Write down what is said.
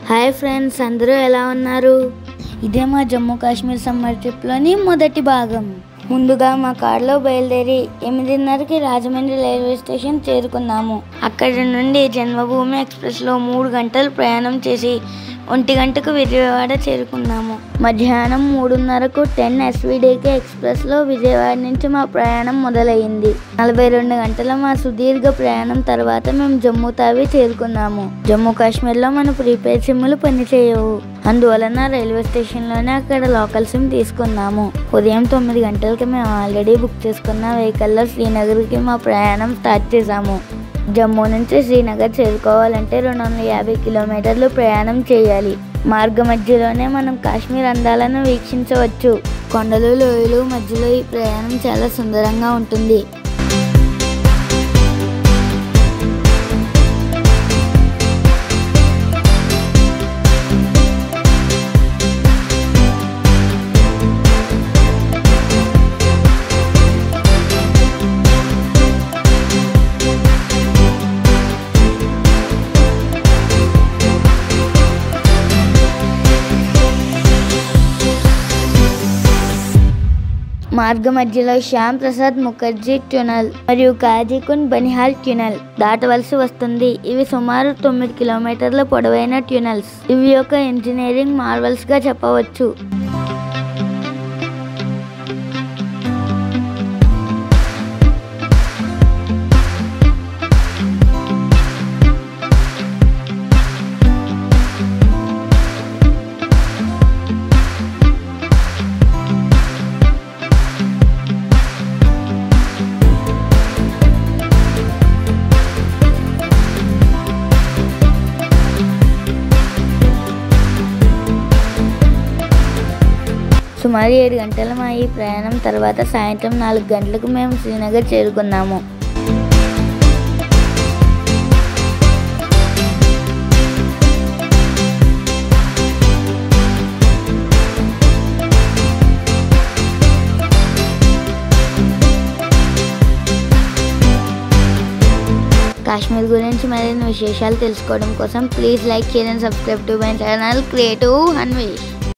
Hi friends, అందరూ ఎలా ఉన్నారు? ఇదే మా జమ్మూ కాశ్మీర్ సమ్మర్ ట్రిప్లోని మొదటి భాగం. ముందుగా మా కారులో బయలుదేరి 8:30కి రాజమండ్రి రైల్వే స్టేషన్ చేరుకున్నాము. అక్కడి నుండి జన్మభూమి ఎక్స్ప్రెస్లో 3 గంటలు ప్రయాణం చేసి 1 గంటకు విజయవాడ చేరుకున్నాము. మధ్యాహ్నం 3:30కు 10 SVDK ఎక్స్ప్రెస్లో విజయవాడ నుంచి మా ప్రయాణం మొదలైంది. 42 గంటల మా సుదీర్ఘ ప్రయాణం తర్వాత మేము జమ్మూ తావి చేరుకున్నాము. జమ్మూ కాశ్మీర్లో మన ప్రీపెయిడ్ సిమ్లు పనిచేయవు. అందువలన రైల్వే స్టేషన్లోనే అక్కడ లోకల్ సిమ్ తీసుకున్నాము. ఉదయం 9 గంటలకి మేము ఆల్రెడీ బుక్ చేసుకున్న వెహికల్లో శ్రీనగర్కి మా ప్రయాణం స్టార్ట్ చేశాము. జమ్మూ నుంచి శ్రీనగర్ చేరుకోవాలంటే 250 కిలోమీటర్లు ప్రయాణం చేయాలి. మార్గ మధ్యలోనే మనం కాశ్మీర్ అందాలను వీక్షించవచ్చు. కొండలు, లోయలు మధ్యలో ఈ ప్రయాణం చాలా సుందరంగా ఉంటుంది. మార్గ మధ్యలో శ్యామ్ ప్రసాద్ ముఖర్జీ ట్యూనల్ మరియు కాజీకుండ్ బనిహాల్ ట్యూనల్ దాటవలసి వస్తుంది. ఇవి సుమారు 9 కిలోమీటర్ల పొడవైన ట్యూనల్స్. ఇవి ఒక ఇంజనీరింగ్ మార్వల్స్ గా చెప్పవచ్చు. సుమారు 7 గంటల మా ఈ ప్రయాణం తర్వాత సాయంత్రం 4 గంటలకు మేము శ్రీనగర్ చేరుకున్నాము. కాశ్మీర్ గురించి మరిన్ని విశేషాలు తెలుసుకోవడం కోసం please like, share and subscribe to my channel creative Anvesh.